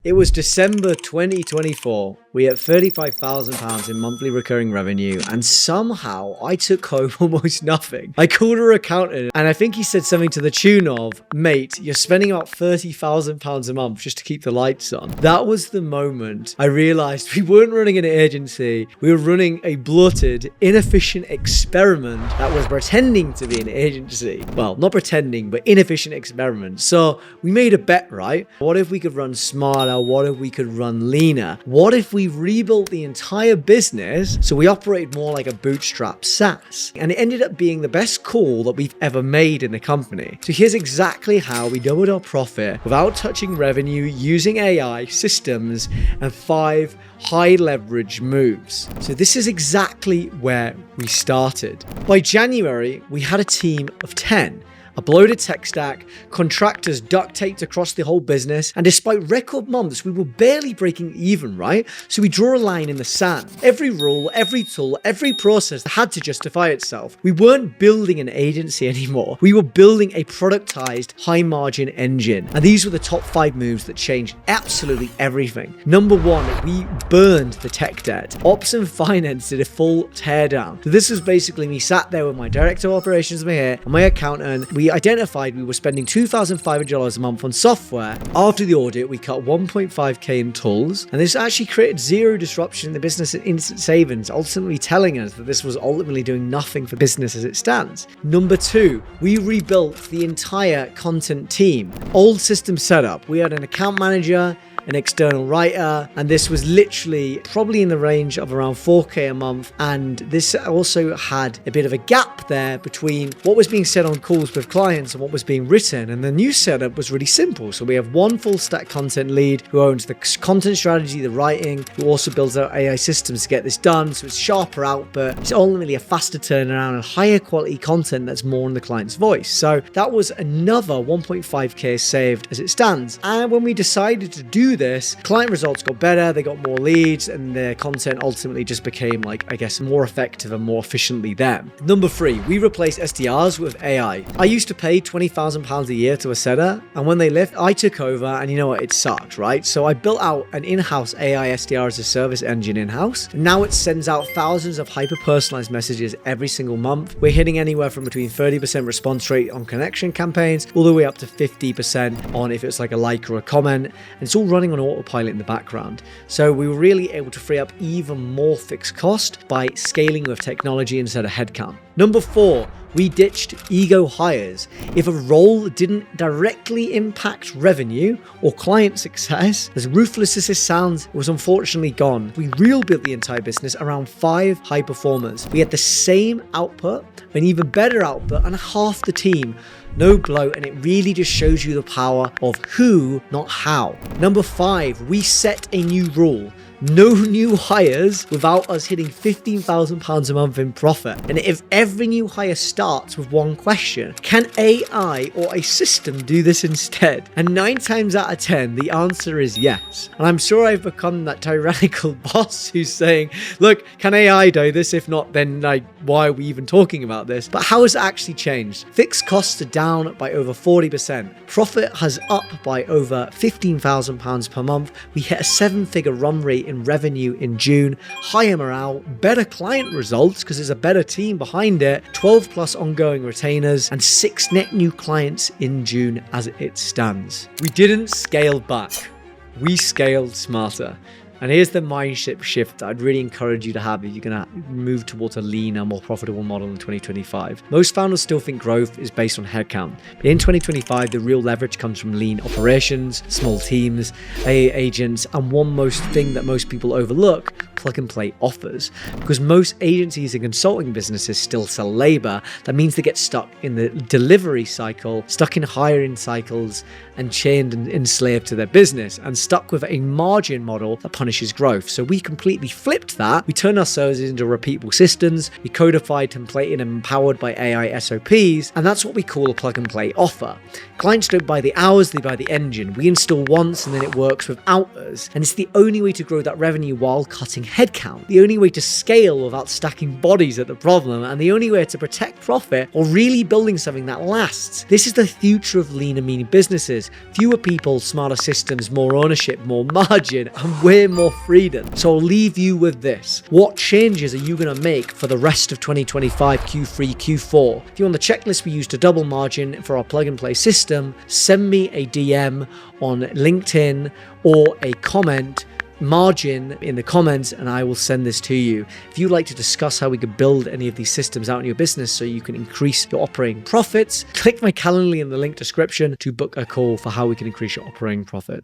It was December 2024. We had £35,000 in monthly recurring revenue, and somehow I took home almost nothing. I called her accountant, and I think he said something to the tune of, "Mate, you're spending about £30,000 a month just to keep the lights on." That was the moment I realized we weren't running an agency. We were running a bloated, inefficient experiment that was pretending to be an agency. Well, not pretending, but inefficient experiment. So we made a bet, right? What if we could run smarter? What if we could run leaner? What if we rebuilt the entire business so we operated more like a bootstrap SaaS? And it ended up being the best call that we've ever made in the company. So here's exactly how we doubled our profit without touching revenue, using AI systems and 5 high leverage moves. So this is exactly where we started. By January, we had a team of 10. A bloated tech stack, contractors duct taped across the whole business, and despite record months, we were barely breaking even, right? So we draw a line in the sand. Every rule, every tool, every process had to justify itself. We weren't building an agency anymore. We were building a productized, high-margin engine. And these were the top 5 moves that changed absolutely everything. Number 1, we burned the tech debt. Ops and finance did a full teardown. So this was basically me sat there with my director of operations and my accountant. We identified we were spending $2,500 a month on software. After the audit, we cut $1.5K in tools, and this actually created zero disruption in the business and instant savings, ultimately telling us that this was ultimately doing nothing for business as it stands. Number 2, we rebuilt the entire content team. Old system setup. We had an account manager, an external writer, and this was literally probably in the range of around $4K a month. And this also had a bit of a gap there between what was being said on calls with clients and what was being written. And the new setup was really simple. So we have one full stack content lead who owns the content strategy, the writing, who also builds out AI systems to get this done. So it's sharper output. It's ultimately a faster turnaround and higher quality content that's more in the client's voice. So that was another 1.5K saved as it stands. And when we decided to do this, client results got better, they got more leads, and their content ultimately just became, like, I guess, more effective and more efficiently them. Number 3, we replaced SDRs with AI. I used to pay £20,000 a year to a setter, and when they left, I took over, and you know what, it sucked, right? So I built out an in-house AI SDR as a service engine in-house, and now it sends out thousands of hyper-personalized messages every single month. We're hitting anywhere from between 30% response rate on connection campaigns, all the way up to 50% on if it's like a like or a comment, and it's all running on autopilot in the background. So we were really able to free up even more fixed cost by scaling with technology instead of headcount. Number 4, we ditched ego hires. If a role didn't directly impact revenue or client success, as ruthless as this sounds, it was unfortunately gone. We rebuilt the entire business around 5 high performers. We had the same output, an even better output, and half the team. No bloat, and it really just shows you the power of who, not how. Number 5, we set a new rule. No new hires without us hitting £15,000 a month in profit. And if every new hire starts with one question, can AI or a system do this instead? And 9 times out of 10, the answer is yes. And I'm sure I've become that tyrannical boss who's saying, look, can AI do this? If not, then like, why are we even talking about this? But how has it actually changed? Fixed costs are down by over 40%. Profit has up by over £15,000 per month. We hit a 7-figure run rate in revenue in June, higher morale, better client results because there's a better team behind it, 12 plus ongoing retainers, and 6 net new clients in June as it stands. We didn't scale back. We scaled smarter. And here's the mindset shift that I'd really encourage you to have if you're going to move towards a leaner, more profitable model in 2025. Most founders still think growth is based on headcount. But in 2025, the real leverage comes from lean operations, small teams, AI agents, and one most thing that most people overlook, plug and play offers. Because most agencies and consulting businesses still sell labor, that means they get stuck in the delivery cycle, stuck in hiring cycles, and chained and enslaved to their business, and stuck with a margin model that punishes growth. So we completely flipped that. We turned our services into repeatable systems. We codified, templated, and empowered by AI SOPs, and that's what we call a plug and play offer. Clients don't buy the hours, they buy the engine. We install once and then it works without us, and it's the only way to grow that revenue while cutting headcount, the only way to scale without stacking bodies at the problem, and the only way to protect profit or really building something that lasts. This is the future of lean and mean businesses. Fewer people, smarter systems, more ownership, more margin, and way more freedom. So I'll leave you with this. What changes are you going to make for the rest of 2025, Q3, Q4? If you're on the checklist we use to double margin for our plug and play system, send me a DM on LinkedIn or a comment, margin in the comments, and I will send this to you. If you'd like to discuss how we could build any of these systems out in your business so you can increase your operating profits, click my Calendly in the link description to book a call for how we can increase your operating profit.